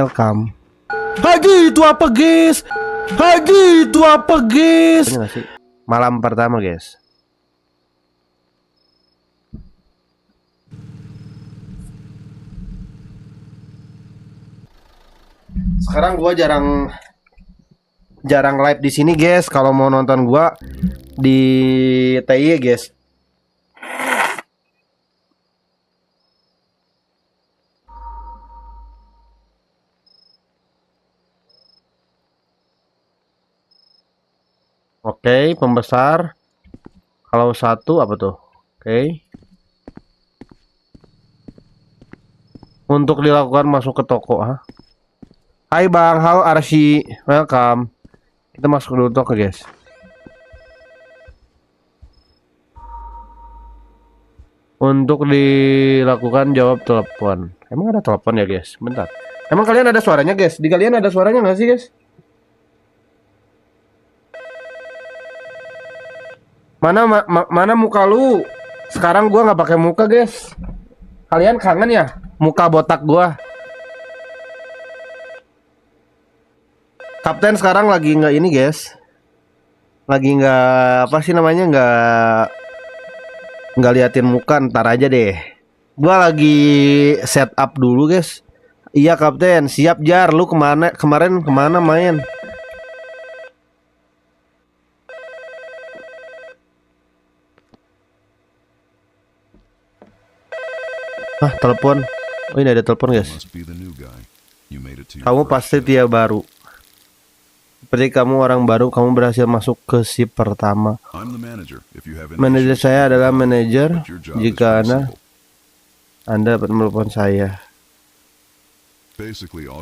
Welcome. Haji itu apa guys? Haji itu apa guys? Ini nggak sih? Malam pertama guys. Sekarang gua jarang live di sini guys. Kalau mau nonton gua di TI guys. Oke, pembesar. Kalau satu apa tuh? Oke. Untuk dilakukan masuk ke toko, ha? Hai Bang, halo Arsy, welcome. Kita masuk dulu toko guys. Untuk dilakukan jawab telepon. Emang ada telepon ya guys? Bentar. Emang kalian ada suaranya guys? Di kalian ada suaranya nggak sih guys? Mana muka lu? Sekarang gua nggak pakai muka guys. Kalian kangen ya muka botak gua? Kapten sekarang lagi nggak ini guys. Lagi nggak apa sih namanya nggak liatin muka, ntar aja deh. Gua lagi setup dulu guys. Iya Kapten, siap Jar. Lu kemarin kemana main? Ah, telepon. Oh, ini ada telepon guys. Kamu pasti dia baru. Seperti kamu orang baru, kamu berhasil masuk ke shift pertama. Manajer saya adalah manajer. Jika Anda dapat menelpon saya.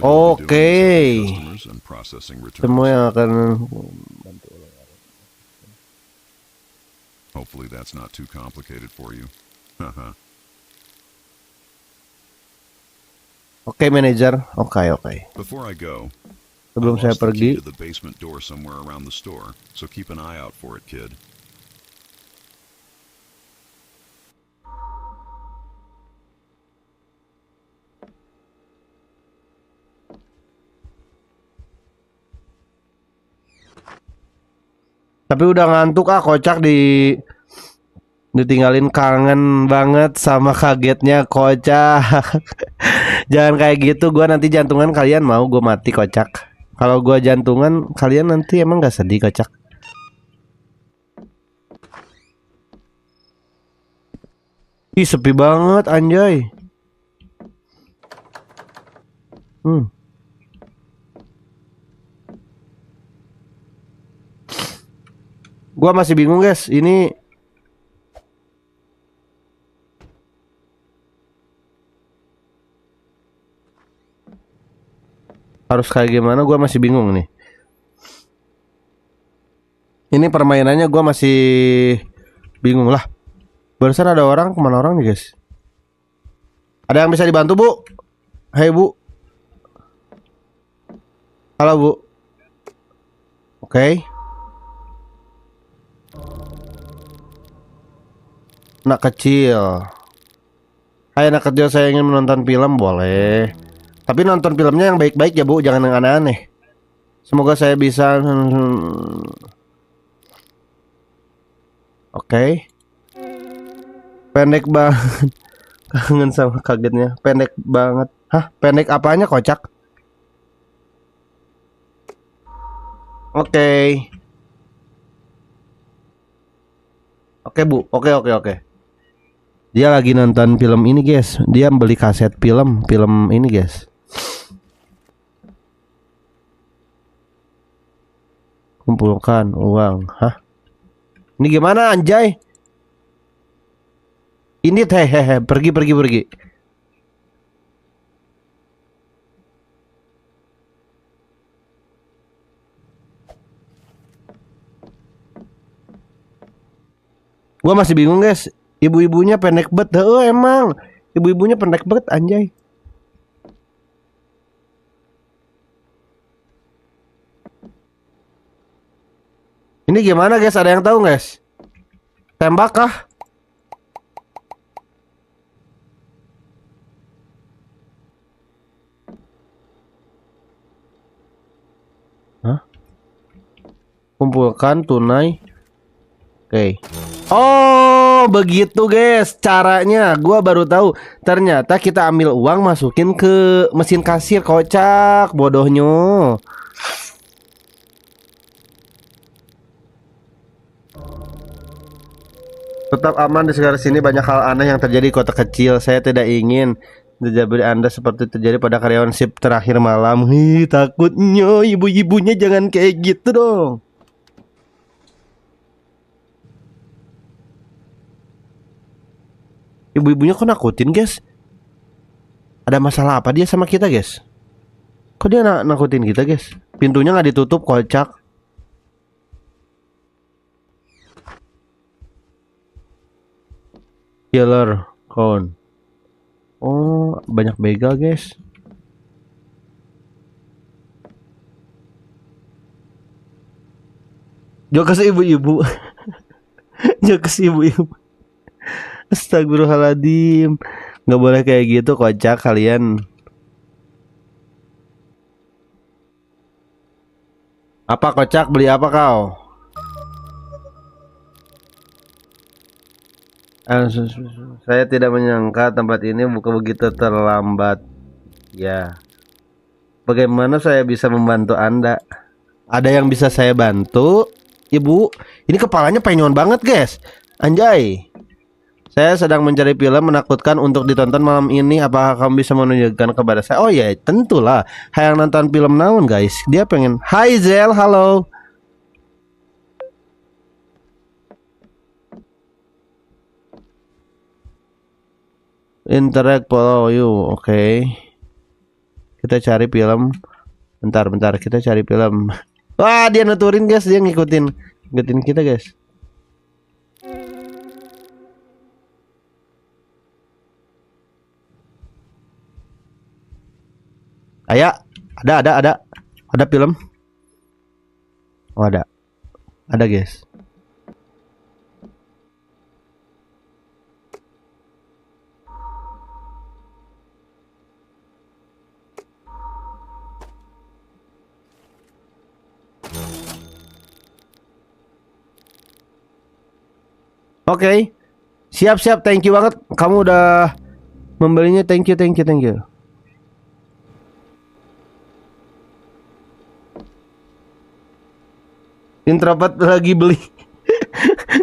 Oke. Semua yang akan Hopefully that's not too complicated for you. Oke, manajer. Oke. Before I go, Sebelum saya pergi, the basement door somewhere around the store, so keep an eye out for it, kid. tapi udah ngantuk kocak ditinggalin, kangen banget sama kagetnya kocak. Jangan kayak gitu, gua nanti jantungan kalian mau gue mati kocak. Kalau gua jantungan kalian nanti emang gak sedih kocak. Ih sepi banget anjay. Gua masih bingung guys, ini harus kayak gimana, gua masih bingung nih. Ini permainannya gua masih bingung lah. Barusan ada orang, kemana orang nih guys? Ada yang bisa dibantu bu? Hei bu. Halo bu. Oke. Anak kecil. Hai anak kecil, saya ingin menonton film, boleh. Tapi nonton filmnya yang baik-baik ya bu, jangan yang aneh-aneh. Semoga saya bisa. Oke. Pendek banget. Kangen sama kagetnya. Pendek banget. Hah, pendek apanya kocak? Oke. Oke bu, oke. Dia lagi nonton film ini guys. Dia beli kaset film ini guys. Kumpulkan uang. Hah? Ini gimana anjay? Ini hehehe, pergi. Gua masih bingung guys. Ibu-ibunya pendek banget. Emang ibu-ibunya pendek banget anjay. Ini gimana guys? Ada yang tahu guys? Tembak kah? Kumpulkan tunai. Oke. Oh, begitu guys caranya. Gua baru tahu. Ternyata kita ambil uang masukin ke mesin kasir. Kocak, bodohnya. Tetap aman di sekitar sini, banyak hal aneh yang terjadi di kota kecil. Saya tidak ingin terjadi Anda seperti terjadi pada karyawan shift terakhir malam. Takutnya ibu-ibunya jangan kayak gitu dong. Ibu-ibunya kok nakutin guys? Ada masalah apa dia sama kita guys? Kok dia nakutin kita guys? Pintunya nggak ditutup, kocak. Killer count. Oh, banyak begal guys. Jokes ibu-ibu. Jokes ibu-ibu. Astagfirullahaladzim. Nggak boleh kayak gitu, kocak kalian. Apa kocak, beli apa kau? Saya tidak menyangka tempat ini buka begitu terlambat. Ya. Bagaimana saya bisa membantu Anda? Ada yang bisa saya bantu? Ibu, ini kepalanya penyuan banget guys. Anjay. Saya sedang mencari film menakutkan untuk ditonton malam ini. Apakah kamu bisa menunjukkan kepada saya? Oh ya, tentulah. Hayang nonton film naon guys. Dia pengen. Hai Zel, halo. Interact follow you. Oke. Kita cari film. Bentar, kita cari film. Wah, dia nuturin guys, dia ngikutin kita guys. Ayah, ada film. Oh, ada guys. Oke. Siap, thank you banget. Kamu udah membelinya, thank you. Introvert lagi beli.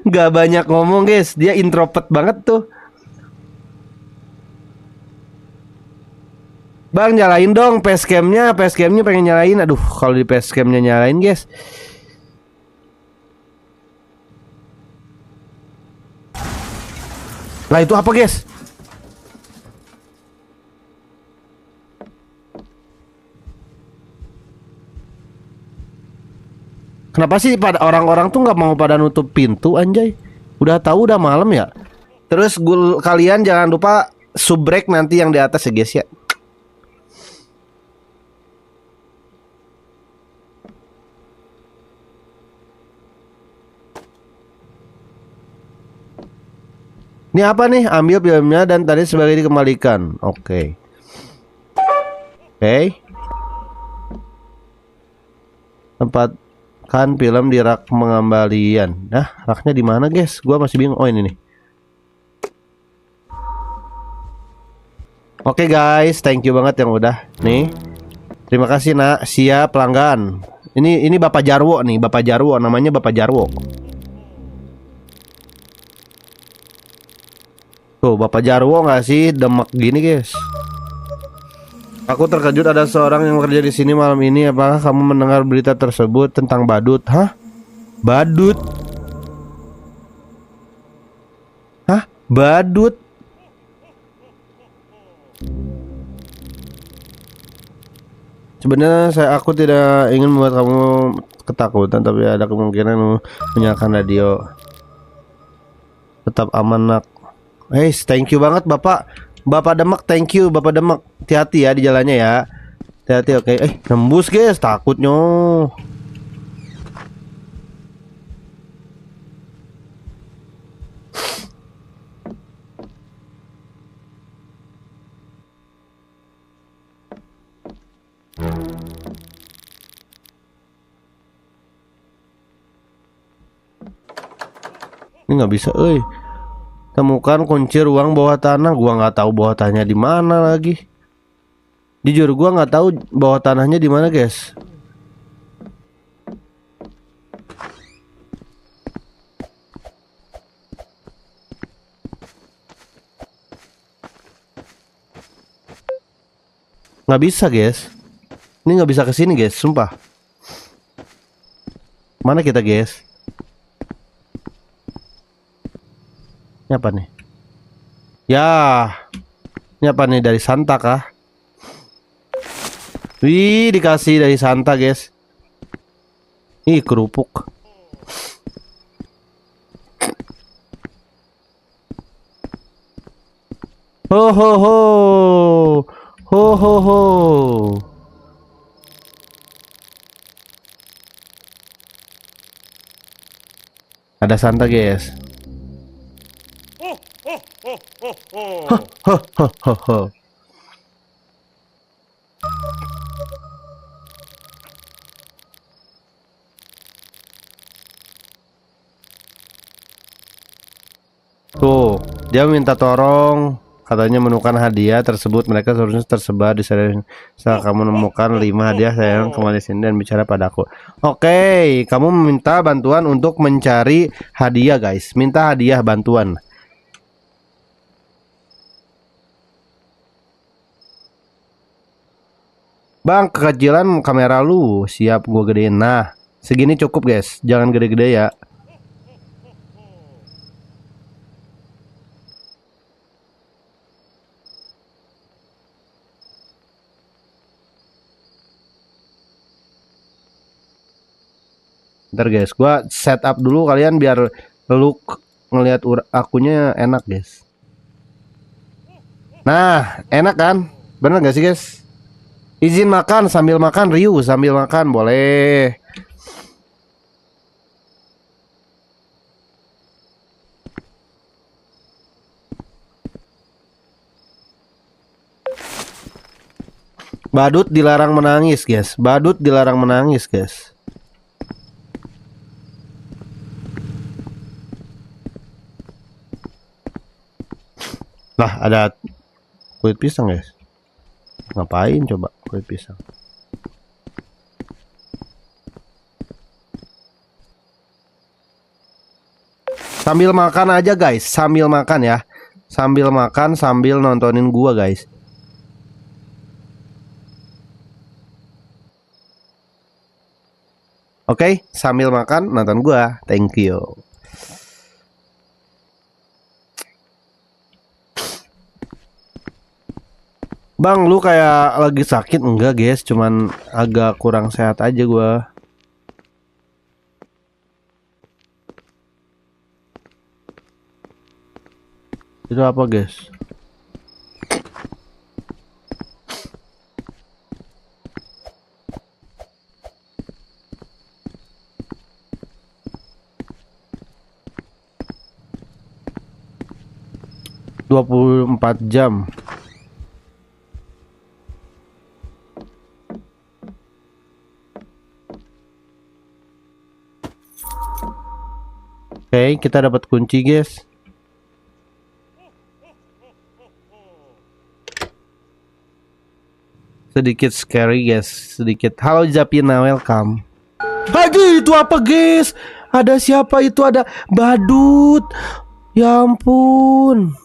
Gak banyak ngomong guys. Dia introvert banget tuh. Bang, nyalain dong facecamnya pengen nyalain. Aduh, kalau di facecamnya nyalain guys. Lah itu apa guys? Kenapa sih pada orang-orang tuh nggak mau pada nutup pintu anjay? Udah tahu udah malam ya. Terus kalian jangan lupa subrek nanti yang di atas ya guys ya. Ini apa nih? Ambil filmnya dan tadi sebagai dikembalikan. Oke. Tempatkan film di rak pengembalian. Nah, raknya di mana, guys? Gua masih bingung. Oh, ini nih. Oke, guys, thank you banget yang udah nih. Terima kasih, Nak. Siap pelanggan. Ini Bapak Jarwo nih, Bapak Jarwo, namanya Bapak Jarwo. Tuh, Bapak Jarwo nggak sih demek gini, guys? Aku terkejut ada seorang yang bekerja di sini malam ini. Apakah kamu mendengar berita tersebut tentang badut? Hah? Badut? Hah? Badut? Sebenarnya aku tidak ingin membuat kamu ketakutan, tapi ada kemungkinan menyalakan radio. Tetap aman, Nak. Hey, thank you banget Bapak. Bapak Demek, thank you Bapak Demek. Hati-hati ya di jalannya ya. Hati-hati, oke. Nembus guys, takutnya. Ini nggak bisa, temukan kunci ruang bawah tanah. Gua nggak tahu bawah tanahnya di mana lagi. Jujur gua nggak tahu bawah tanahnya di mana, guys. Nggak bisa, guys. Ini nggak bisa kesini, guys. Sumpah. Mana kita, guys? Ini apa nih? Ya, ini apa nih, dari Santa kah? Wih, dikasih dari Santa, guys. Ih, kerupuk. Ho ho ho. Ho ho ho. Ada Santa, guys. Ho ho ho ho ho. Tuh, dia minta tolong, katanya menemukan hadiah tersebut. Mereka seharusnya tersebar di sana. Setelah kamu menemukan 5 hadiah, sayang kembali sini dan bicara padaku. Oke, kamu meminta bantuan untuk mencari hadiah, guys. Minta hadiah bantuan. Bang, kekecilan kamera lu. Siap, gua gedein. Nah, segini cukup, guys. Jangan gede-gede ya. Ntar, guys, gua setup dulu kalian biar look ngelihat akunya enak, guys. Nah, enak kan? Bener gak sih, guys? Izin makan sambil makan, Ryu sambil makan boleh. Badut dilarang menangis, guys. Badut dilarang menangis, guys. Lah, ada kulit pisang, guys. Ngapain coba kulit pisang? Sambil makan aja, guys. Sambil makan ya. Sambil makan sambil nontonin gua, guys. Oke, sambil makan nonton gua. Thank you. Bang, lu kayak lagi sakit? Enggak, guys, cuman agak kurang sehat aja gua. Itu apa, guys? Dua 24 jam. Oke, kita dapat kunci, guys. Sedikit scary, guys. Sedikit. Halo Japina, welcome. Lagi itu apa, guys? Ada siapa itu? Ada badut. Ya ampun.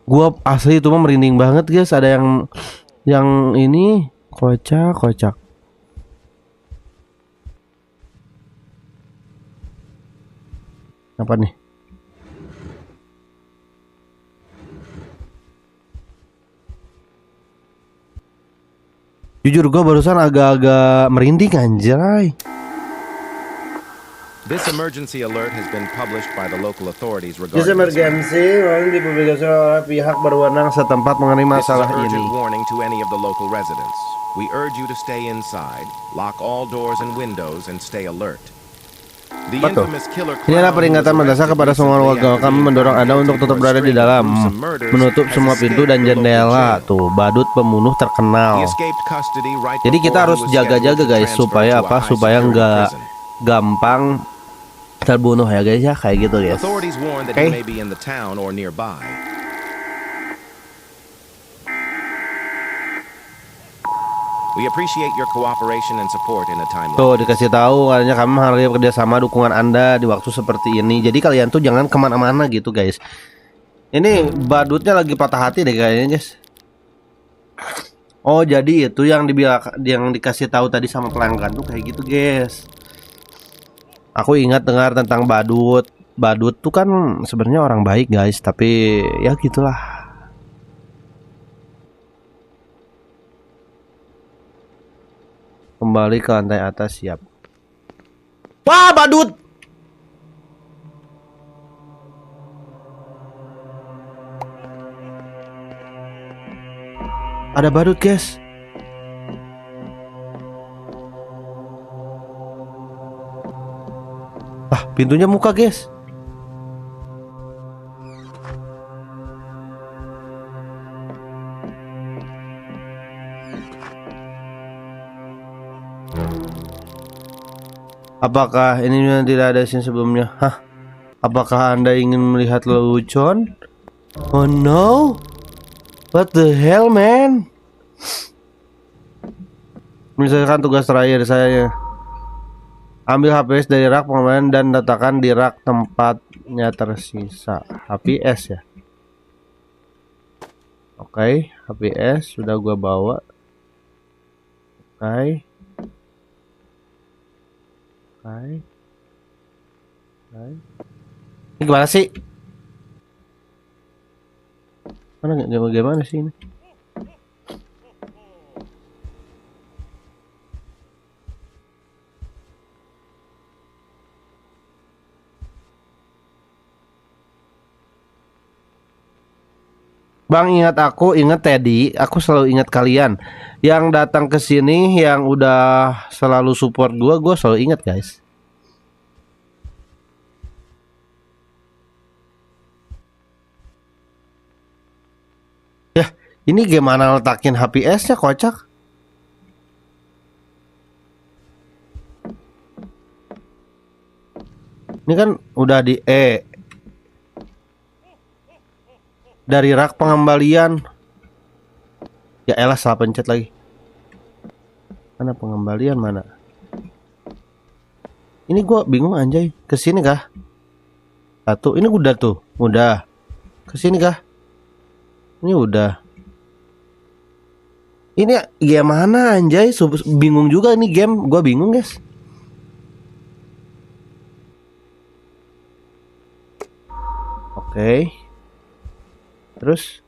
Gua asli itu mah merinding banget, guys. Ada yang ini kocak. Apa nih? Jujur gue barusan agak-agak merinding, anjay. This emergency alert has been published by the local authorities This regarding emergency dipublikasikan oleh pihak berwenang setempat mengenai This is masalah an urgent ini. warning to any of the local residents. We urge you to stay inside, lock all doors and windows, and stay alert. The Betul. infamous killer Inilah clown peringatan was mendesak arrested kepada semua recently warga. after Kami being mendorong Anda apprehended untuk tetap for berada di string of dalam, gruesome murders, menutup has semua pintu escaped dan the local jendela. jail. Tuh, badut pembunuh terkenal. He escaped custody right Jadi kita before he harus was jaga-jaga scheduled to guys, transfer supaya to a apa? high Supaya security nggak prison. gampang terbunuh ya guys ya, kayak gitu guys. Authorities warn that Oke. he may be in the town or nearby. We appreciate your cooperation and support in a time like Tuh dikasih tahu katanya kami menghargai kerjasama dukungan Anda di waktu seperti ini. Jadi kalian tuh jangan kemana-mana gitu guys. Ini badutnya lagi patah hati deh kayaknya guys. Oh jadi itu yang dikasih tahu tadi sama pelanggan tuh kayak gitu guys. Aku ingat dengar tentang badut. Badut tuh kan sebenarnya orang baik guys, tapi ya gitulah. Kembali ke lantai atas, siap. Wah, badut! Ada badut, guys. Ah, pintunya muka, guys. Apakah ini yang tidak ada scene sebelumnya? Hah? Apakah Anda ingin melihat lelucon? Oh no! What the hell, man? Misalkan tugas terakhir saya. Ambil HPS dari rak pemain dan letakkan di rak tempatnya tersisa. HPS ya. Oke, HPS sudah gua bawa. Oke. Oke. Ini gimana sih? Gimana sih ini? Bang, ingat aku, ingat Teddy, aku selalu ingat kalian yang datang ke sini, yang udah selalu support gua selalu ingat, guys. Ya, ini gimana letakin HPS-nya, kocak? Ini kan udah di dari rak pengembalian. Ya elah, salah pencet lagi. Mana pengembalian mana? Ini gua bingung anjay. Kesini kah? Satu, ini udah tuh, udah. Kesini kah? Ini udah. Ini gimana anjay? Bingung juga ini game. Gua bingung guys. Oke. Terus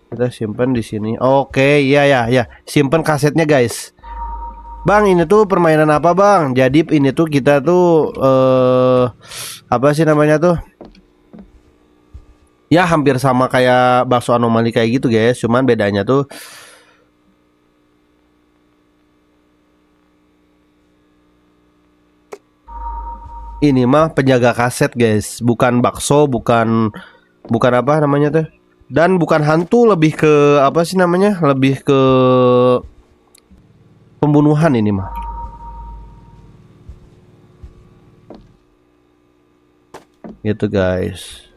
kita simpan di sini. Oke, ya. Simpan kasetnya, guys. Bang, ini tuh permainan apa, Bang? Jadi ini tuh kita tuh apa sih namanya tuh? Ya, hampir sama kayak bakso anomali kayak gitu, guys. Cuman bedanya tuh ini mah penjaga kaset, guys, bukan bakso, bukan apa namanya tuh, dan bukan hantu, lebih ke apa sih namanya, lebih ke pembunuhan ini mah. Gitu, guys.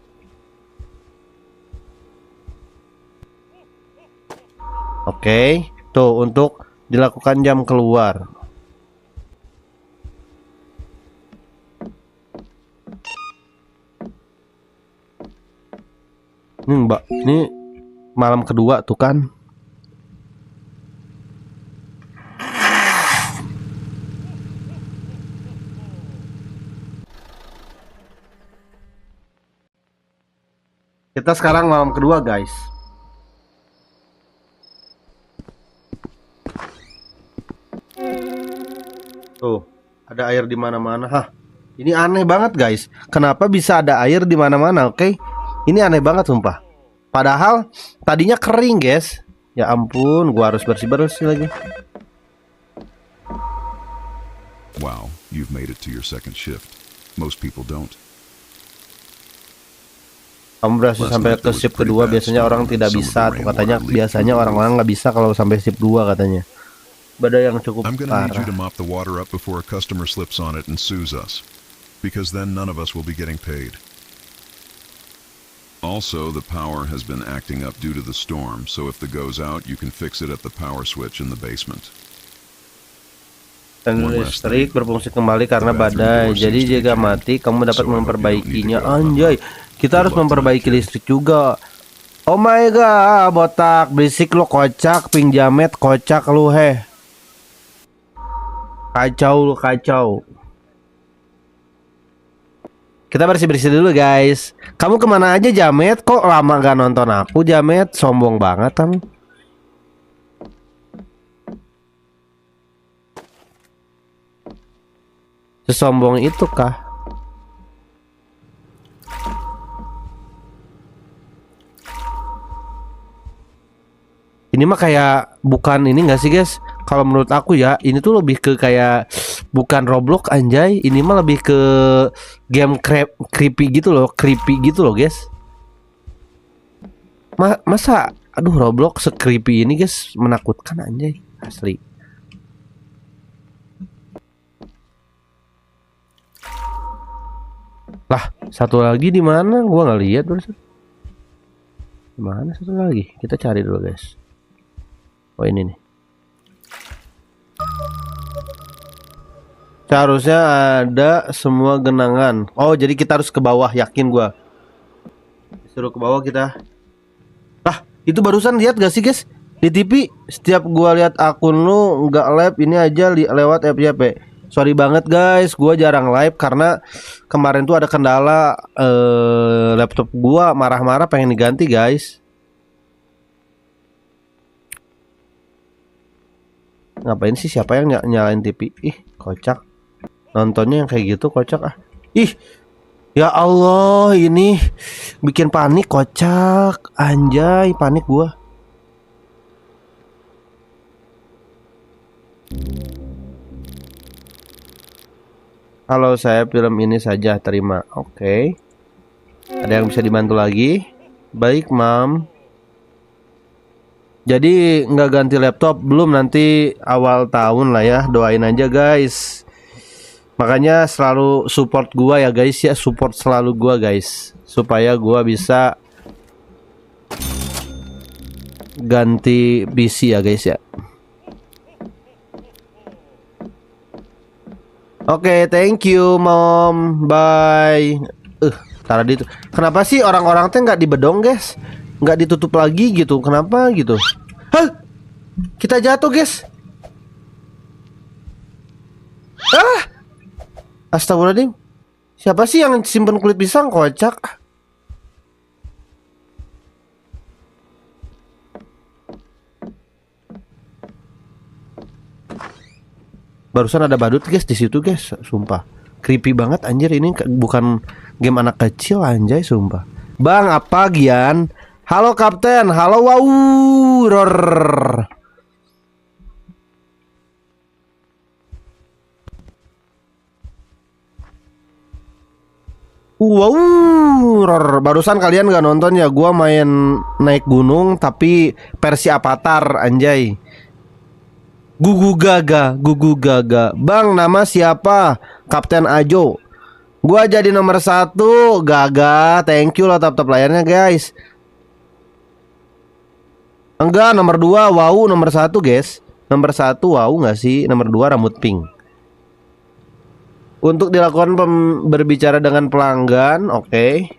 Oke, tuh untuk dilakukan jam keluar. Mbak, ini malam kedua tuh kan. Kita sekarang malam kedua, guys. Tuh, ada air di mana-mana. Hah, ini aneh banget, guys. Kenapa bisa ada air di mana-mana? Oke. Ini aneh banget sumpah. Padahal tadinya kering, guys. Ya ampun, gua harus bersih-bersih lagi. Wow, you've made it to your second shift. Most people don't. Kamu berhasil sampai ke shift kedua, biasanya orang tidak bisa tuh katanya. Biasanya orang-orang nggak bisa kalau sampai shift 2 katanya. Badai yang cukup I'm gonna need you to parah. mop the water up before a customer slips on it and sues us. Because then none of us will be getting paid. Also, the power has been acting up due to the storm, so if the goes out, you can fix it at the power switch in the basement. Dan listrik berfungsi kembali karena badai. Jadi jika mati, kamu dapat memperbaikinya. Anjay, kita harus memperbaiki listrik juga. Oh my god, botak, berisik lo, kocak, pinjamet, kocak lu heh. Kacau lu, kacau. Kita bersih-bersih dulu guys. Kamu kemana aja Jamet? Kok lama gak nonton aku Jamet? Sombong banget kamu. Sesombong itu kah? Ini mah kayak bukan ini gak sih guys? Kalau menurut aku ya, ini tuh lebih ke kayak bukan Roblox anjay. Ini mah lebih ke game creepy gitu loh, guys. Masa aduh Roblox se-creepy ini guys, menakutkan anjay, asli. Lah, satu lagi di mana? Gua nggak lihat barusan. Di mana satu lagi? Kita cari dulu guys. Oh ini nih. Seharusnya ada semua genangan. Oh jadi kita harus ke bawah, yakin gua. Disuruh ke bawah kita. Ah itu barusan lihat gak sih guys? Di TV setiap gua lihat akun lu nggak live ini aja lewat FYP. Sorry banget guys, gua jarang live karena kemarin tuh ada kendala, laptop gua marah-marah pengen diganti guys. Ngapain sih, siapa yang nyalain TV? Ih kocak. Nontonnya yang kayak gitu kocak ah. Ih ya Allah, ini bikin panik, kocak. Anjay, panik gua. Halo, saya film ini saja, terima. Oke. Ada yang bisa dibantu lagi? Baik, Mam. Jadi nggak ganti laptop belum, nanti awal tahun lah ya. Doain aja guys. Makanya selalu support gua ya guys ya, support selalu gua guys, supaya gua bisa ganti PC ya guys ya. Oke, thank you Mom, bye. Tadi itu kenapa sih orang-orang teh nggak dibedong guys, nggak ditutup lagi gitu, kenapa gitu? Hah? Kita jatuh guys. Ah! Astagfirullahaladzim. Siapa sih yang simpen kulit pisang, kocak? Barusan ada badut guys di situ guys, sumpah. Creepy banget anjir, ini bukan game anak kecil anjay, sumpah. Bang, apa Gian? Halo Kapten, halo wow. Ror. Wow, barusan kalian gak nonton ya? Gua main naik gunung tapi versi Avatar anjay. Gugu gaga. Bang, nama siapa? Kapten Ajo. Gua jadi nomor 1, Gaga. Thank you loh top layarnya guys. Enggak, nomor 2 wow, nomor 1 guys. Nomor 1 wow nggak sih? Nomor 2 rambut pink. Untuk dilakukan berbicara dengan pelanggan, oke.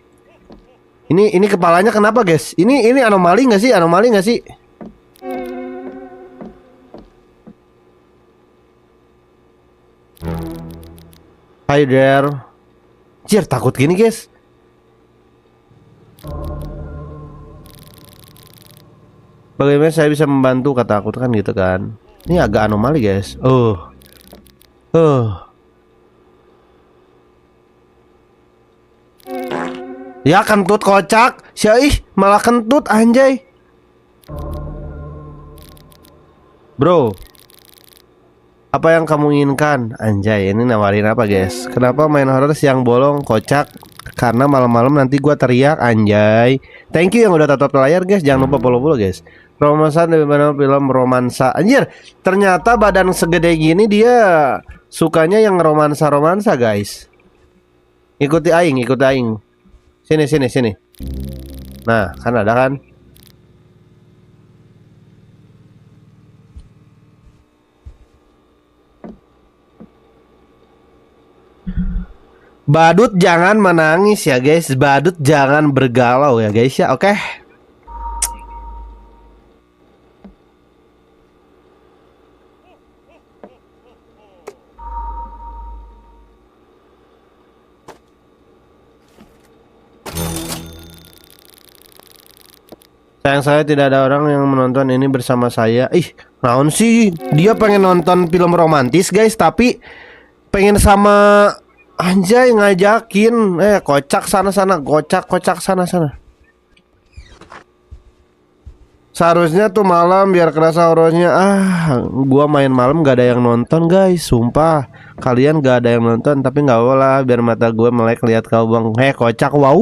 Ini kepalanya kenapa guys? Ini anomali nggak sih? Anomali nggak sih? Hi there. Cier, takut gini guys. Bagaimana saya bisa membantu, kata aku kan gitu kan. Ini agak anomali guys. Ya kentut kocak. Syai malah kentut anjay. Bro. Apa yang kamu inginkan? Anjay, ini nawarin apa guys? Kenapa main horror siang bolong? Kocak. Karena malam-malam nanti gua teriak. Anjay. Thank you yang udah tonton layar guys. Jangan lupa follow guys. Romansa dari mana film romansa. Anjir, ternyata badan segede gini dia sukanya yang romansa-romansa guys. Ikuti aing, ikuti aing. Sini, sini, sini. Nah, kan ada kan? Badut jangan menangis ya guys. Badut jangan bergalau ya guys ya. Oke. Sayang saya tidak ada orang yang menonton ini bersama saya. Ih, naon sih? Dia pengen nonton film romantis guys, tapi pengen sama anjay ngajakin. Kocak sana-sana, kocak sana-sana. Seharusnya tuh malam biar kerasa horornya. Gua main malam gak ada yang nonton guys, sumpah. Kalian gak ada yang nonton, tapi gak apa lah biar mata gue melek lihat kau bang. Kocak, wow.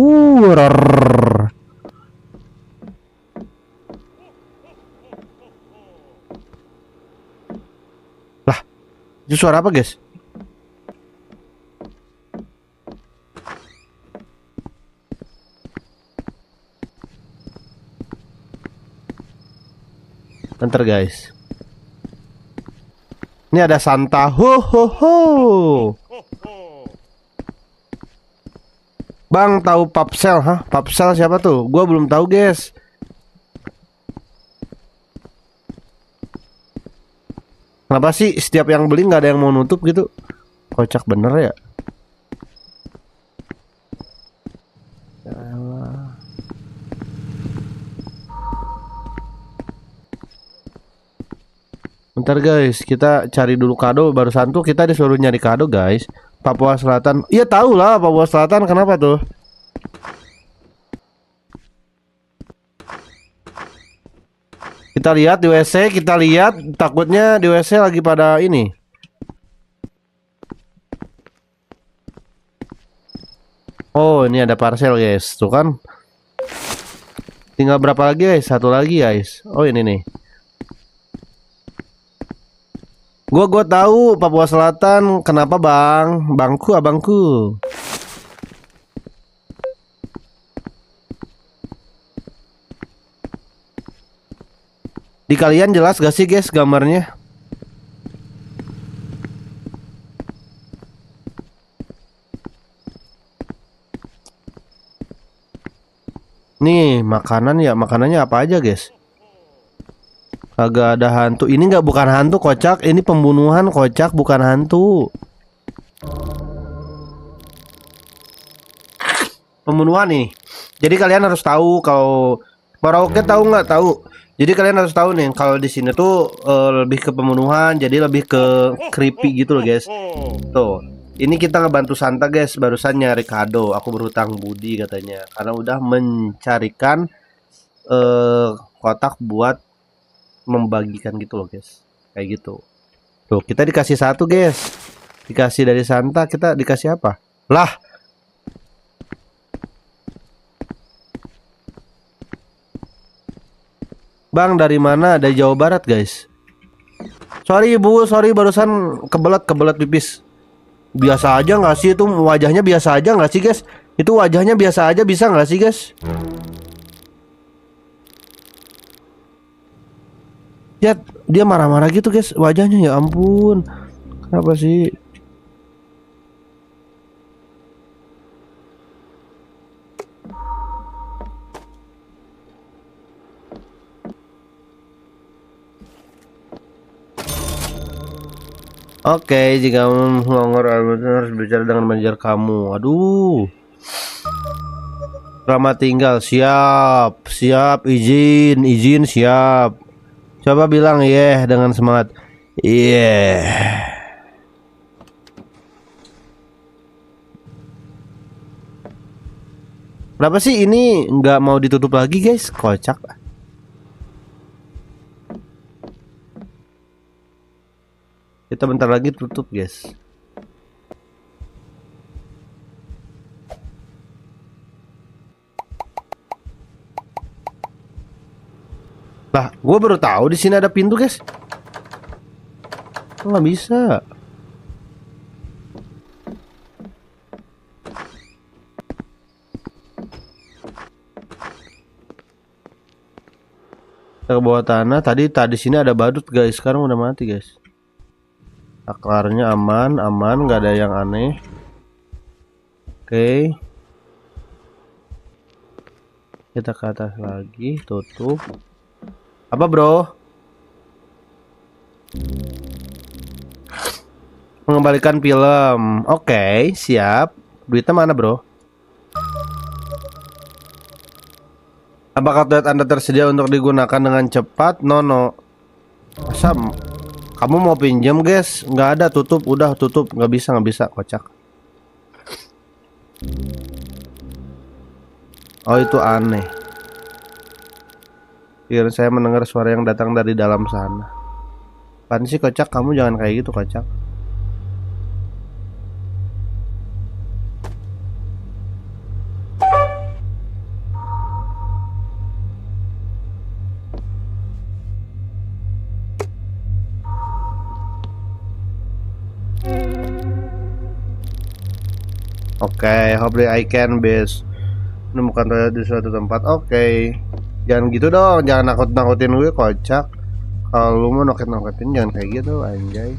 Lah, itu suara apa guys? Bentar guys. Ini ada Santa. Ho ho ho. Bang tahu Papsel? Hah? Papsel siapa tuh? Gua belum tahu guys. Kenapa sih setiap yang beli nggak ada yang mau nutup gitu? Kocak bener ya. Bentar guys, kita cari dulu kado. Barusan tuh kita disuruh nyari kado guys. Papua Selatan. Iya tahu lah Papua Selatan, kenapa tuh? Kita lihat di WC, kita lihat. Takutnya di WC lagi pada ini. Oh, ini ada parcel guys. Tuh kan. Tinggal berapa lagi guys? Satu lagi guys. Oh, ini nih. Gua tahu Papua Selatan. Kenapa bang? Bangku, abangku. Di kalian jelas gak sih guys gambarnya? Nih makanan ya, makanannya apa aja guys? Kagak ada hantu. Ini nggak, bukan hantu kocak. Ini pembunuhan kocak, bukan hantu. Pembunuhan nih. Jadi kalian harus tahu kalau Merauke tahu nggak tahu. Jadi kalian harus tahu nih kalau di sini tuh lebih ke pembunuhan, jadi lebih ke creepy gitu loh guys. Tuh, ini kita ngebantu Santa guys, barusan nyari kado. Aku berhutang budi katanya karena udah mencarikan kotak buat membagikan gitu loh guys. Kayak gitu. Tuh, kita dikasih satu guys. Dikasih dari Santa, kita dikasih apa? Lah, Bang dari mana? Dari Jawa Barat guys. Sorry ibu, sorry barusan kebelet pipis. Biasa aja nggak sih itu wajahnya, biasa aja nggak sih guys? Itu wajahnya biasa aja, bisa nggak sih guys? Ya dia marah-marah gitu guys wajahnya, ya ampun. Kenapa sih? Oke, jika melanggar harus bicara dengan manajer kamu. Aduh. Selamat tinggal. Siap, siap, izin, siap. Coba bilang dengan semangat. Kenapa sih ini nggak mau ditutup lagi guys? Kocak. Kita bentar lagi tutup, guys. Lah, gue baru tahu di sini ada pintu, guys. Nggak bisa. Kita ke bawah tanah. Tadi sini ada badut, guys. Sekarang udah mati, guys. Aklarnya aman, nggak ada yang aneh. Oke. Kita ke atas lagi, tutup. Apa, bro? Mengembalikan film. Oke, siap. Duitnya mana, bro? Apakah toilet Anda tersedia untuk digunakan dengan cepat? No. Masa kamu mau pinjam, guys? Nggak ada, tutup. Udah tutup. Nggak bisa. Kocak. Oh, itu aneh. Biar saya mendengar suara yang datang dari dalam sana. Apaan sih, kocak? Kamu jangan kayak gitu, kocak. Oke, hopefully I can menemukan toilet di suatu tempat. Oke. Jangan gitu dong, jangan nakut-nakutin gue, kocak. Kalau lu mau nakut-nakutin jangan kayak gitu, anjay.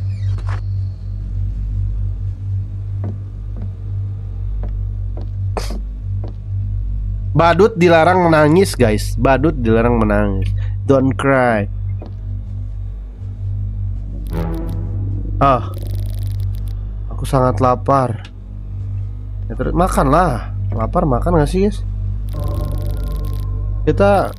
Badut dilarang menangis, guys. Badut dilarang menangis. Don't cry. Aku sangat lapar. Ya, makanlah. Lapar makan gak sih, guys? Kita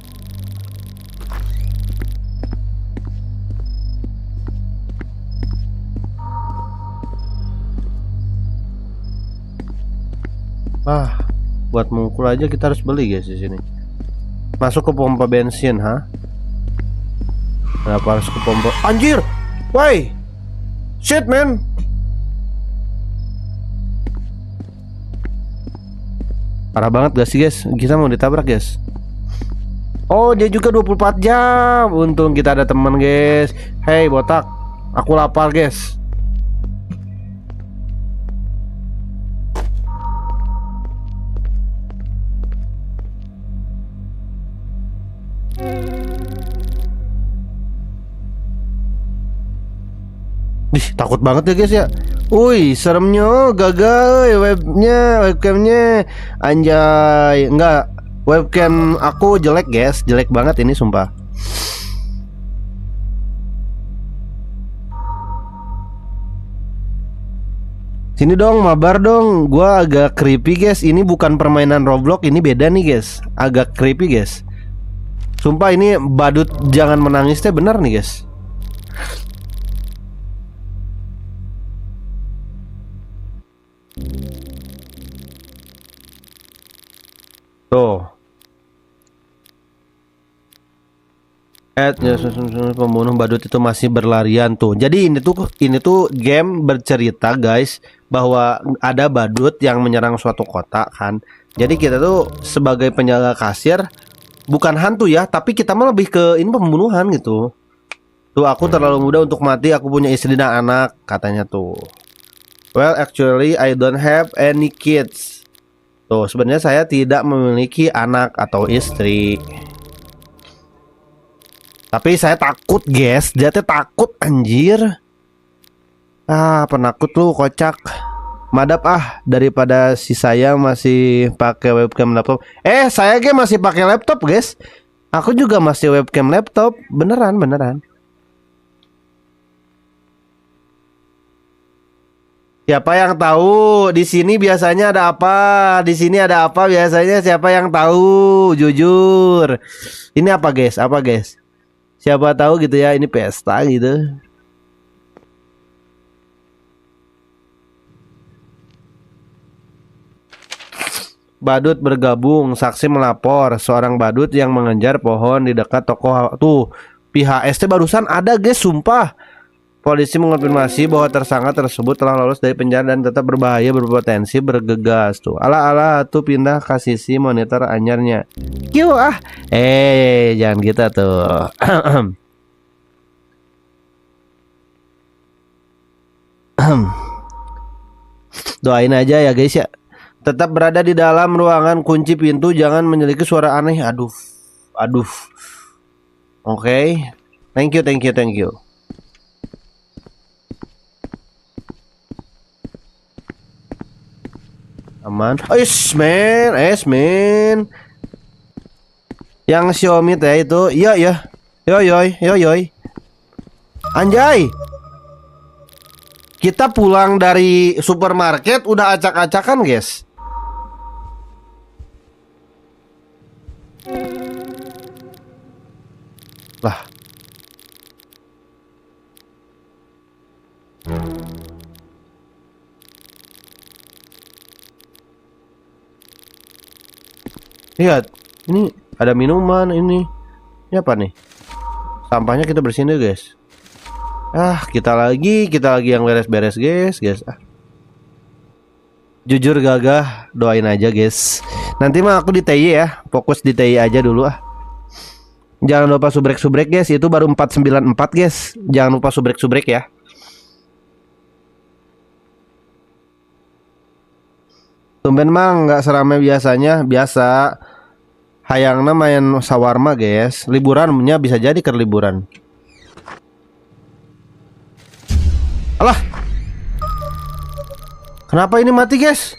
buat mukul aja kita harus beli, guys, di sini. Masuk ke pompa bensin, Kenapa harus ke pompa? Anjir! Why? Shit, man! Parah banget gak sih, guys? Kita mau ditabrak, guys. Oh, dia juga 24 jam. Untung kita ada teman, guys. Hey, botak. Aku lapar, guys. Takut banget ya, guys, ya. Wih, seremnya gagal webcamnya. Anjay. Enggak. Webcam aku jelek, guys. Jelek banget ini, sumpah. Sini dong, mabar dong. Gua agak creepy, guys. Ini bukan permainan Roblox, ini beda nih, guys. Agak creepy, guys. Sumpah ini badut jangan menangis teh bener nih, guys. Tuh. Pembunuh badut itu masih berlarian tuh. Jadi ini tuh game bercerita, guys, bahwa ada badut yang menyerang suatu kota kan. Jadi kita tuh sebagai penjaga kasir, bukan hantu ya, tapi kita mah lebih ke ini pembunuhan gitu. Tuh, aku terlalu muda untuk mati, aku punya istri dan anak, katanya tuh. Well, actually I don't have any kids. Tuh, sebenarnya saya tidak memiliki anak atau istri. Tapi saya takut, guys. Dia tuh takut, anjir. Penakut lu, kocak. Madap daripada si saya masih pakai webcam laptop. Saya masih pakai laptop, guys. Aku juga masih webcam laptop. Beneran. Siapa yang tahu di sini biasanya ada apa? Di sini ada apa biasanya? Siapa yang tahu? Jujur. Ini apa, guys? Siapa tahu gitu ya, ini pesta gitu. Badut bergabung, saksi melapor seorang badut yang mengejar pohon di dekat toko. Tuh, pihak ST barusan ada, guys, sumpah. Polisi mengonfirmasi bahwa tersangka tersebut telah lolos dari penjara dan tetap berbahaya berpotensi bergegas tuh. Ala tuh pindah ke sisi monitor anyarnya. Kiu jangan gitu tuh. Doain aja ya guys ya. Tetap berada di dalam ruangan, kunci pintu, jangan menyeliki suara aneh. Aduh. Oke. Thank you. Aman. Man. Yang Xiaomi teh itu. Iya. Yoi. Anjay. Kita pulang dari supermarket udah acak-acakan, guys. Lah. Lihat, ini ada minuman ini. Ini apa nih? Sampahnya kita bersihin deh, guys. Kita lagi yang beres-beres, guys. Jujur gagah, doain aja, guys. Nanti mah aku di TI ya, fokus di TI aja dulu Jangan lupa subrek, guys. Itu baru 494, guys. Jangan lupa subrek ya. Tumben mang nggak seramai biasanya. Biasa hayangna main sawarma, guys. Liburannya bisa jadi ke liburan. Alah, kenapa ini mati, guys?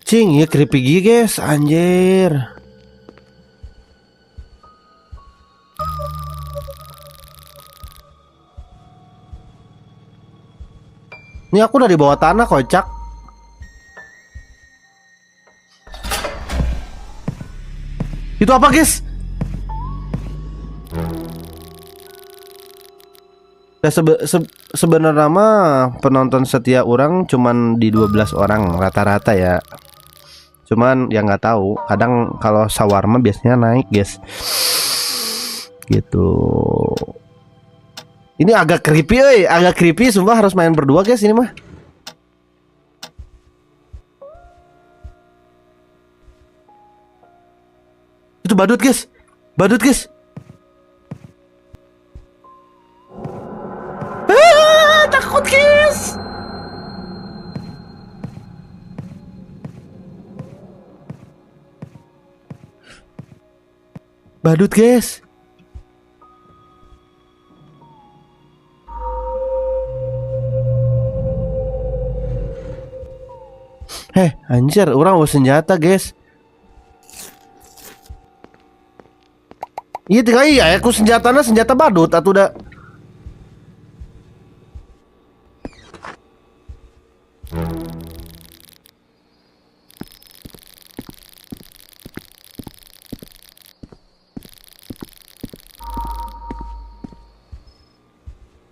Cing, ya creepy gini, guys. Anjir. Ini aku udah di bawah tanah, kocak. Itu apa, guys? Ya sebenarnya mah penonton setia orang cuman di 12 orang rata-rata ya. Cuman ya nggak tahu, kadang kalau sawarma biasanya naik, guys. Gitu. Ini agak creepy, sumpah harus main berdua, guys, ini mah. Itu badut, guys. Takut, guys. Badut, guys. Anjir, orang bawa senjata, guys. Iya, aku senjata badut atau udah.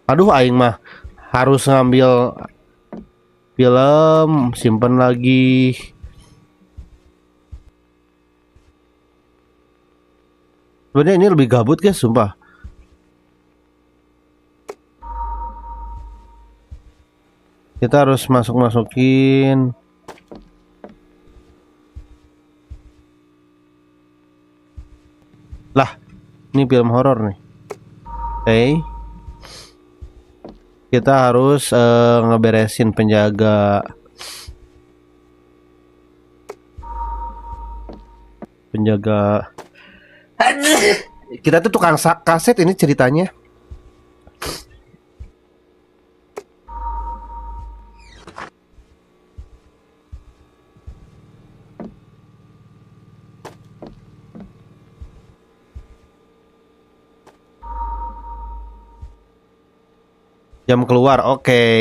Aduh, aing mah harus ngambil film, simpen lagi. Sebenarnya ini lebih gabut, guys, sumpah. Kita harus masukin. Lah, ini film horor nih. Oke. Kita harus ngeberesin penjaga. Kita tuh tukang kaset ini ceritanya. Jam keluar, oke.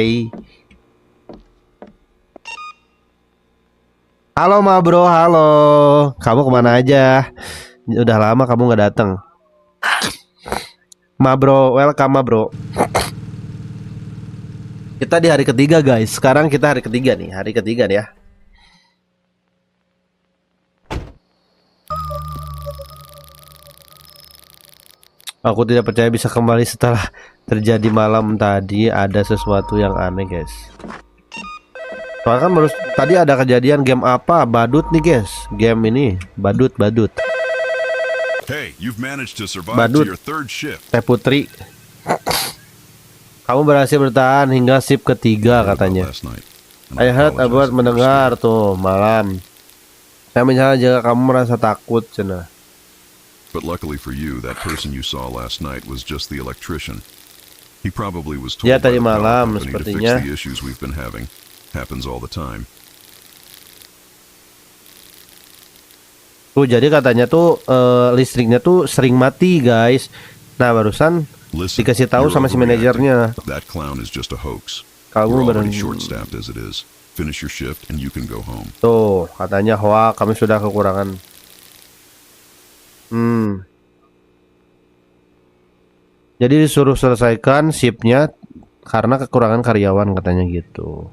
Halo ma bro, halo. Kamu kemana aja? Udah lama kamu nggak datang. Ma bro, welcome ma bro. Kita di hari ketiga, guys. Sekarang kita hari ketiga nih, ya. Aku tidak percaya bisa kembali setelah terjadi malam tadi. Ada sesuatu yang aneh guys. Soalnya kan baru tadi ada kejadian game apa? Badut nih guys. Game ini badut. Hey, you've managed to survive Badut. to your third shift. Teh Putri. Kamu berhasil bertahan hingga shift ketiga katanya. Last night. And I heard apologize about for mendengar tuh malam. Saya menyala jika kamu merasa takut cina. But luckily for you, that person you saw last night was just the electrician. He probably was told Ya by tadi the power malam company to fix sepertinya. the issues we've been having. Happens all the time. Tuh jadi katanya tuh listriknya tuh sering mati guys. Nah barusan Listen, dikasih tahu you're sama si overreacting. manajernya. That clown is just a hoax. Kamu We're already bener. short-staffed as it is. Finish your shift and you can go home. Tuh katanya wah kami sudah kekurangan. Jadi disuruh selesaikan shiftnya karena kekurangan karyawan katanya gitu.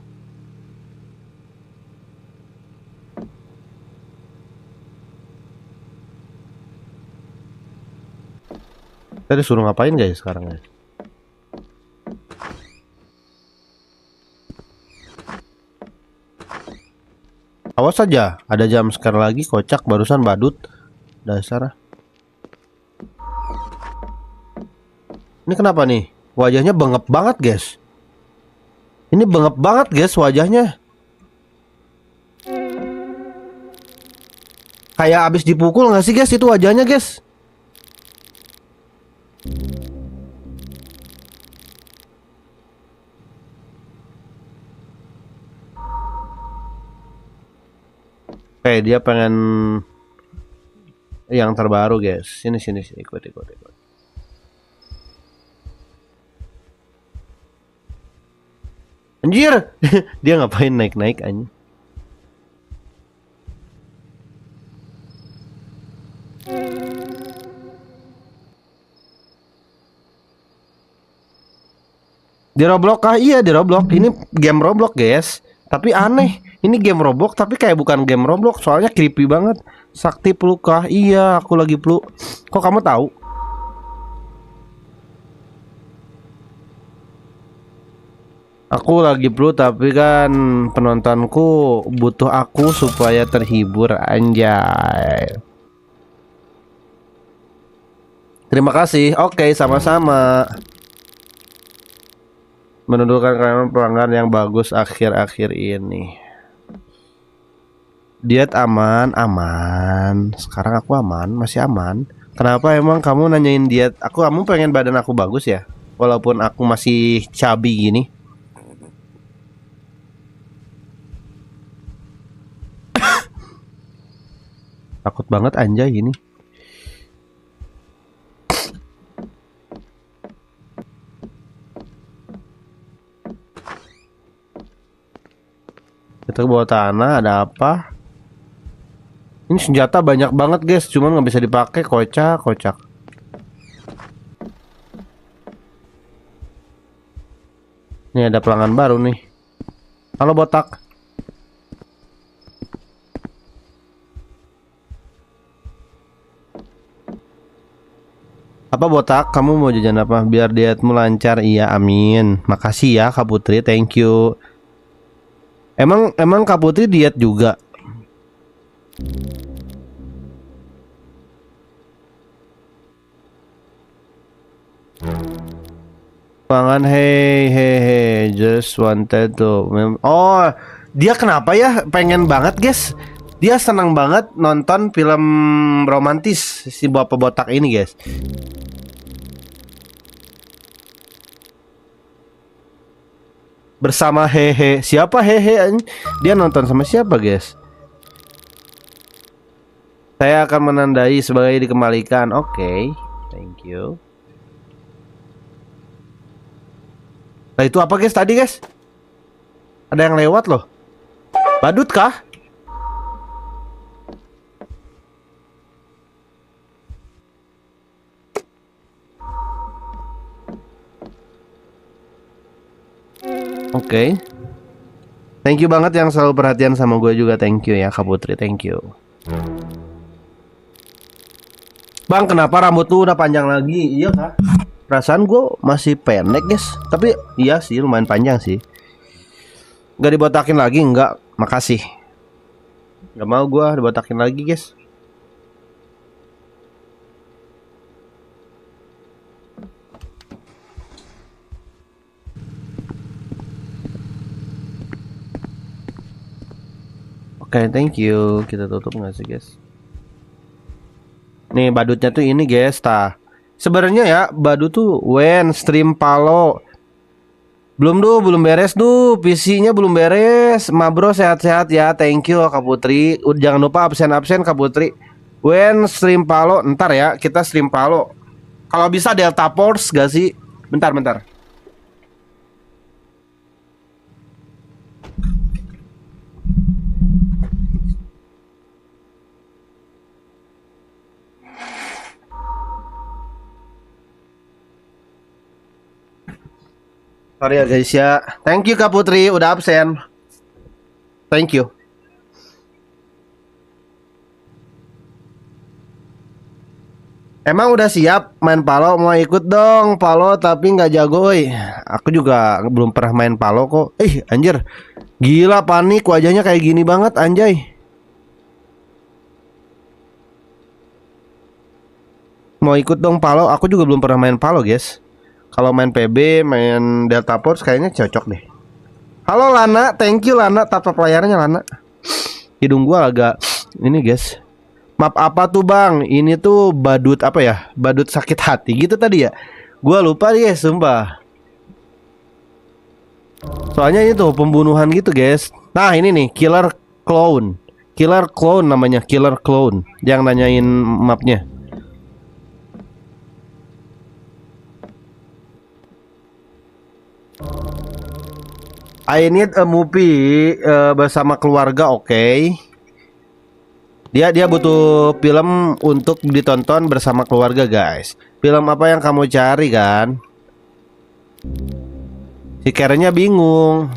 Kita disuruh ngapain guys sekarang guys? Awas saja, ada jam scare lagi kocak barusan badut. Dasar. Ini kenapa nih? Wajahnya bengep banget guys. Ini bengep banget guys wajahnya. Kayak abis dipukul nggak sih guys itu wajahnya guys? Oke, dia pengen yang terbaru guys. Sini ikut. Anjir, dia ngapain naik anjing? Di Roblox kah? Iya di Roblox. Ini game Roblox guys. Tapi aneh. Ini game Roblox tapi kayak bukan game Roblox. Soalnya creepy banget. Sakti peluk kah? Iya aku lagi peluk. Kok kamu tahu? Aku lagi peluk tapi kan penontonku butuh aku supaya terhibur anjay. Terima kasih. Oke sama-sama. Menundukkan kalian pelanggan yang bagus akhir-akhir ini. Diet aman. Sekarang aku aman, masih aman. Kenapa emang kamu nanyain diet? Kamu pengen badan aku bagus ya? Walaupun aku masih chubby gini. Takut banget anjay ini. Kita ke bawah tanah ada apa? Ini senjata banyak banget guys, cuman nggak bisa dipakai, kocak. Ini ada pelanggan baru nih. Halo botak. Apa botak? Kamu mau jajan apa? Biar dietmu lancar. Iya, amin. Makasih ya Kak Putri, thank you. Emang Kak Putri diet juga? Pangan hey just wanted to. Oh, dia kenapa ya? Pengen banget guys. Dia senang banget nonton film romantis si bapak botak ini guys. Bersama hehe. Siapa hehe? Dia nonton sama siapa guys? Saya akan menandai sebagai dikembalikan. Oke, thank you. Nah itu apa guys tadi guys? Ada yang lewat loh. Badut kah? Oke. Thank you banget yang selalu perhatian sama gue juga. Thank you ya Kak Putri, thank you. Bang, kenapa rambut lu udah panjang lagi? Iya kah? Perasaan gue masih pendek guys. Tapi iya sih lumayan panjang sih. Gak dibotakin lagi? Enggak, makasih. Gak mau gue dibotakin lagi guys. Oke, thank you. Kita tutup nggak sih guys? Nih badutnya tuh ini guys, sebenarnya ya badut tuh when stream Palo. Belum beres tuh, PC-nya belum beres. Ma bro sehat-sehat ya, thank you Kak Putri. Jangan lupa absen-absen Kak Putri. When stream Palo, ntar ya kita stream Palo. Kalau bisa Delta Force gak sih? Bentar. Sorry ya guys ya. Thank you Kak Putri udah absen. Thank you. Emang udah siap main Palo? Mau ikut dong Palo tapi nggak jago. Aku juga belum pernah main Palo kok. Anjir. Gila panik wajahnya kayak gini banget anjay. Mau ikut dong Palo? Aku juga belum pernah main Palo guys. Kalau main PB, main Delta Force kayaknya cocok deh. Halo Lana, thank you Lana, tap layarnya Lana. Hidung gua agak ini guys. Map apa tuh bang? Ini tuh badut apa ya? Badut sakit hati gitu tadi ya. Gua lupa guys, sumpah. Soalnya ini tuh pembunuhan gitu guys. Nah ini nih, Killer Clown. Killer Clown namanya, Killer Clown. Yang nanyain mapnya. I need a movie bersama keluarga, oke. Dia butuh film untuk ditonton bersama keluarga, guys. Film apa yang kamu cari kan? Si Karennya bingung.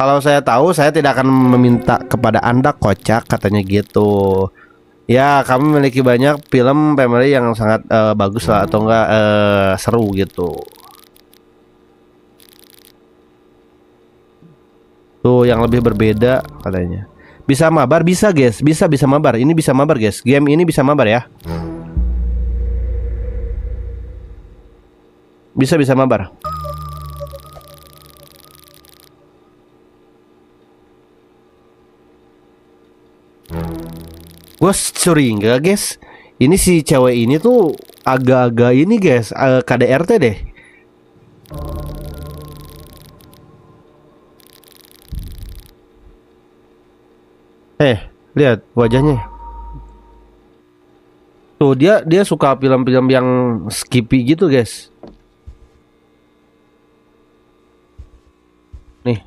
Kalau saya tahu, saya tidak akan meminta kepada Anda kocak, katanya gitu. Ya, kamu memiliki banyak film family yang sangat bagus lah atau enggak seru gitu. Tuh yang lebih berbeda katanya. Bisa mabar, bisa guys. Bisa mabar. Ini bisa mabar guys. Game ini bisa mabar ya. Bisa mabar. Gue curiga guys. Ini si cewek ini tuh agak-agak ini guys, KDRT deh. Lihat wajahnya. Tuh dia suka film-film yang skippy gitu, guys. Nih.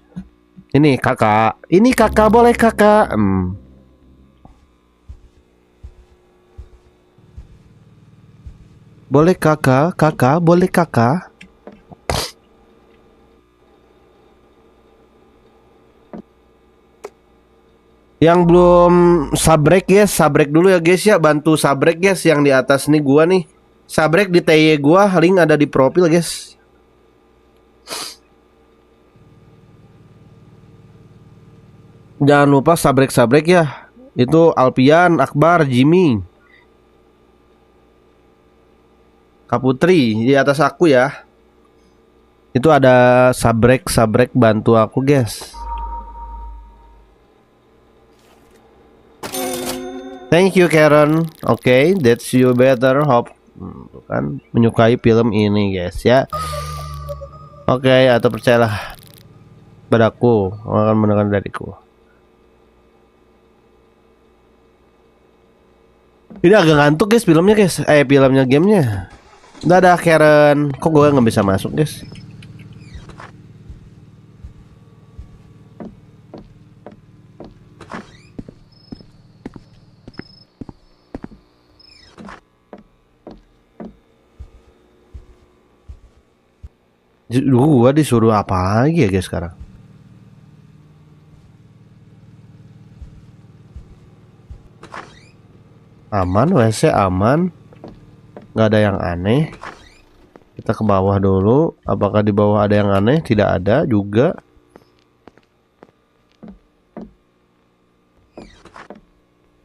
Ini kakak. Ini kakak boleh kakak. Boleh kakak, kakak boleh kakak. Yang belum sabrek guys, sabrek dulu ya guys ya, bantu sabrek guys yang di atas nih gua nih. Sabrek di TY gua, link ada di profil guys. Jangan lupa sabrek-sabrek ya. Itu Alpian, Akbar, Jimmy, Kak Putri di atas aku ya. Itu ada sabrek-sabrek bantu aku guys. Thank you Karen. Oke, that's you better hope. Kan menyukai film ini guys ya. Oke, atau percayalah padaku akan mendengar dariku. Ini agak ngantuk guys filmnya guys. Filmnya gamenya. Dadah Karen. Kok gue nggak bisa masuk guys? Gua disuruh apa lagi ya guys sekarang? Aman, WC aman. Nggak ada yang aneh. Kita ke bawah dulu. Apakah di bawah ada yang aneh? Tidak ada juga.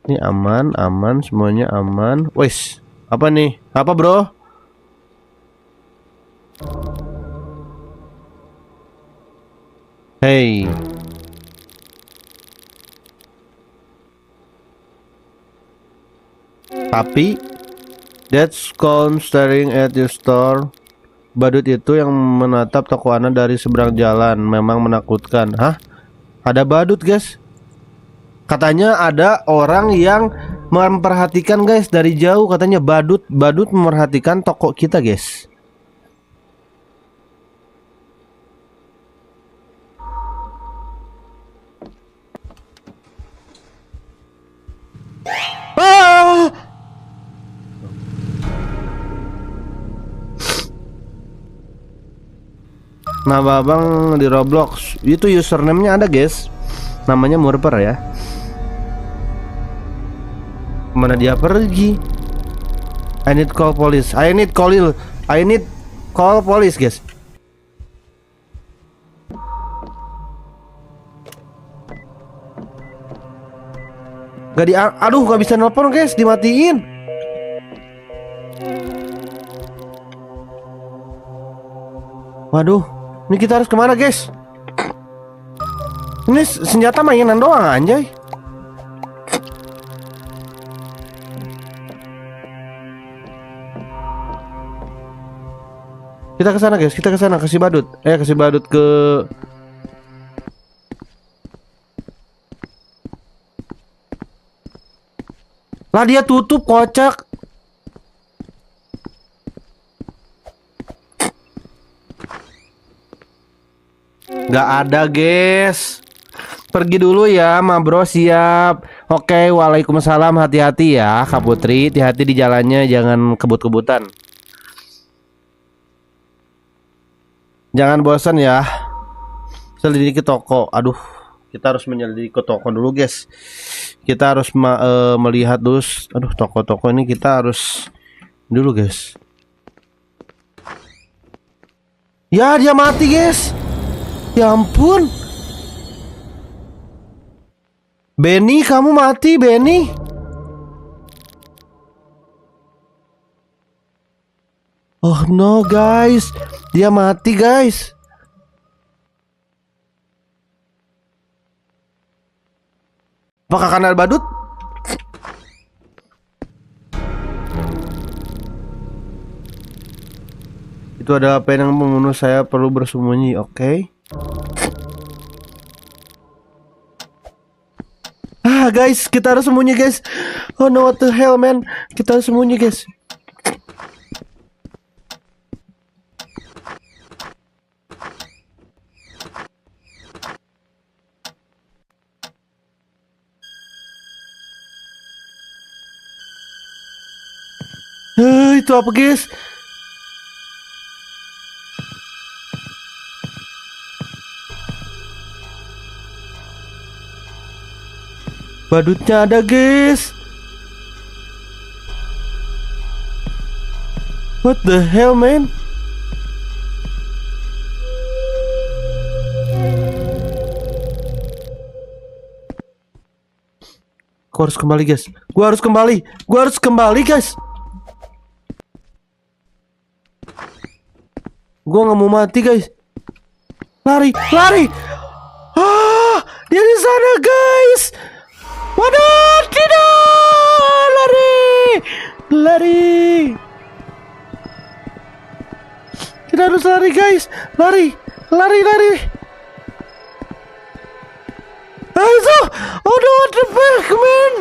Ini aman, aman, semuanya aman. Wes, apa nih? Apa bro? Hey. Tapi that's called staring at your store. Badut itu yang menatap toko Ana dari seberang jalan. Memang menakutkan. Hah? Ada badut guys. Katanya ada orang yang memperhatikan guys dari jauh. Katanya badut memperhatikan toko kita guys. Ah! Nah babang di Roblox itu username-nya ada guys. Namanya Murper ya. Mana dia pergi? I need call police guys. Aduh gak bisa nelpon guys, dimatiin. Waduh, ini kita harus kemana guys? Ini senjata mainan doang anjay. Kita ke sana guys, kita ke sana kasih badut. Kasih badut ke lah, dia tutup kocak. Gak ada guys. Pergi dulu ya ma bro, siap. Oke, waalaikumsalam, hati-hati ya Kak Putri. Hati-hati di jalannya, jangan kebut-kebutan. Jangan bosan ya. Selidiki toko. Aduh, kita harus menyelidiki toko dulu guys. Kita harus melihat dulu. Aduh, toko-toko ini kita harus dulu guys. Ya, dia mati guys. Ya ampun. Benny, kamu mati Benny. Oh no guys, dia mati guys. Apakah kanal badut? Itu ada apa yang membunuh saya, perlu bersembunyi. Oke. Guys, kita harus sembunyi guys. Oh no, what the hell man. Kita harus sembunyi guys. Itu apa guys? Badutnya ada guys. What the hell man? Gua harus kembali guys. Gua harus kembali guys. Gua nggak mau mati guys. Lari. Dia di sana guys. Waduh, tidak. Lari. Kita harus lari guys. Lari. Ayo. Oh no, what the fuck man.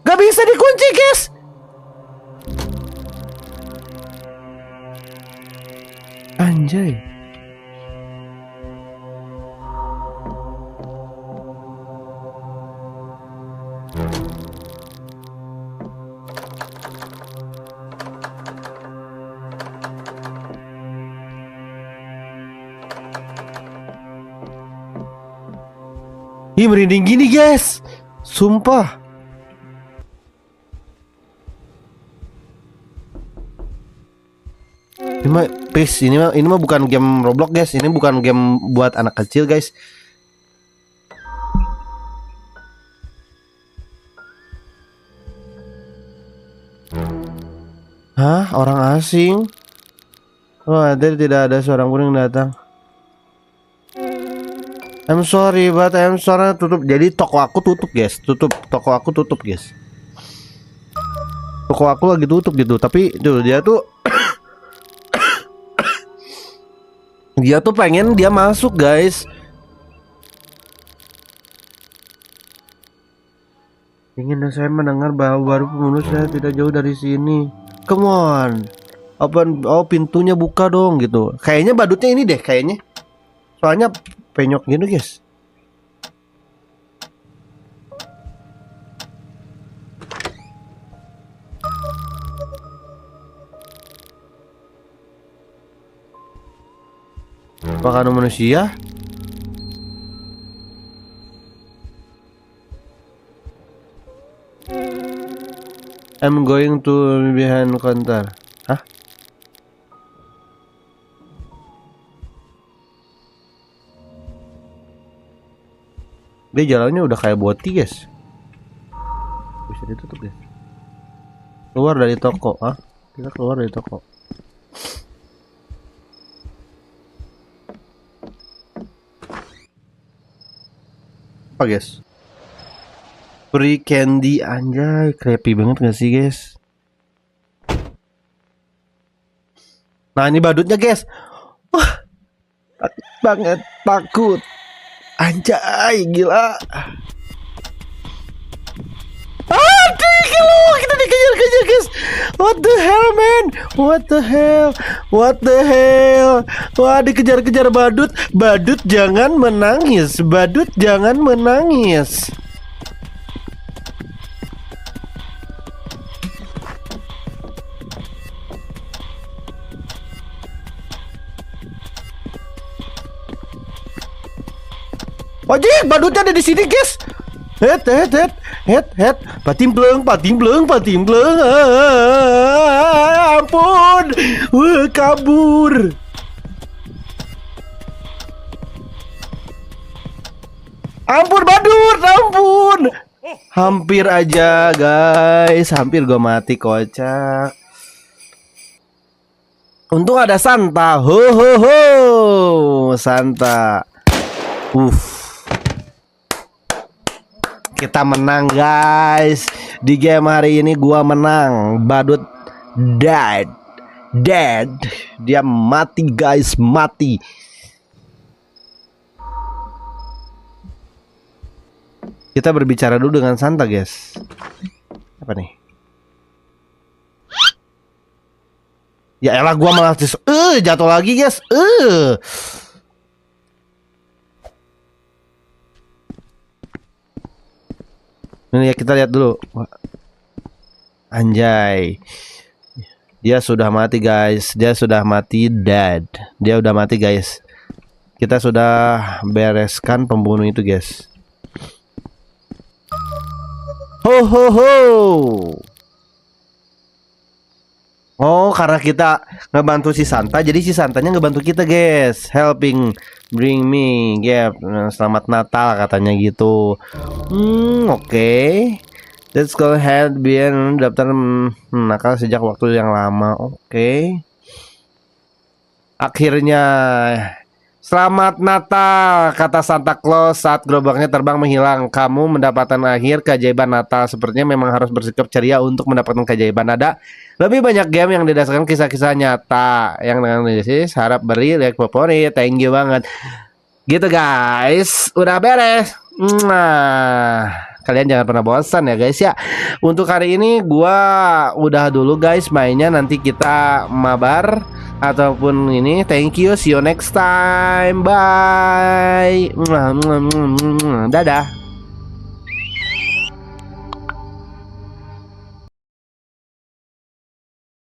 Gak bisa dikunci guys. Anjay. Ih, merinding gini guys, sumpah. Ini mah bukan game Roblox guys, ini bukan game buat anak kecil guys. Hah, orang asing? Wah, tidak ada seorang pun yang datang. I'm sorry, but I'm sorry, tutup. Jadi toko aku tutup guys, toko aku tutup guys. Toko aku lagi tutup gitu, tapi tuh dia tuh dia tuh pengen dia masuk guys. Ingin saya mendengar bahwa baru pembunuh saya tidak jauh dari sini. Come on, open, oh pintunya buka dong gitu. Kayaknya badutnya ini deh kayaknya. Soalnya penyok gitu guys. Apakah manusia? I'm going to behind counter. Hah? Dia jalannya udah kayak boti guys. Bisa ditutup guys. Keluar dari toko, ah? Kita keluar dari toko. Apa guys? Free candy, anjay, creepy banget gak sih guys? Nah ini badutnya guys. Wah, takut banget, takut. Anjay, gila. Kita dikejar-kejar guys. What the hell man? What the hell? What the hell? Wah, dikejar-kejar badut. Badut jangan menangis. Badut jangan menangis. Wajib, badutnya ada di sini guys. Head. Patimbleng. Ampun. Kabur. Ampun badut, ampun. Hampir aja guys, hampir gua mati kocak. Untung ada Santa. Santa. Kita menang guys. Di game hari ini gua menang. Badut dead. Dia mati guys, mati. Kita berbicara dulu dengan Santa guys. Apa nih? Ya elah, gua malah jatuh lagi guys. Ini ya, kita lihat dulu. Anjay, dia sudah mati guys. Dia sudah mati, dead. Dia udah mati guys. Kita sudah bereskan pembunuh itu guys. Oh, karena kita ngebantu si Santa, jadi si Santanya ngebantu kita guys. Helping bring me gift. Selamat Natal katanya gitu. Oke. Let's go ahead. Biar daftar nakal sejak waktu yang lama. Oke. Akhirnya selamat Natal, kata Santa Claus saat gerobaknya terbang menghilang. Kamu mendapatkan akhir keajaiban Natal. Sepertinya memang harus bersikap ceria untuk mendapatkan keajaiban. Ada lebih banyak game yang didasarkan kisah-kisah nyata yang dengan analisis. Harap beri like favorit. Thank you banget. Gitu guys, udah beres. Kalian jangan pernah bosan ya guys ya. Untuk hari ini gua udah dulu guys mainnya. Nanti kita mabar ataupun ini. Thank you, see you next time, bye. Dadah.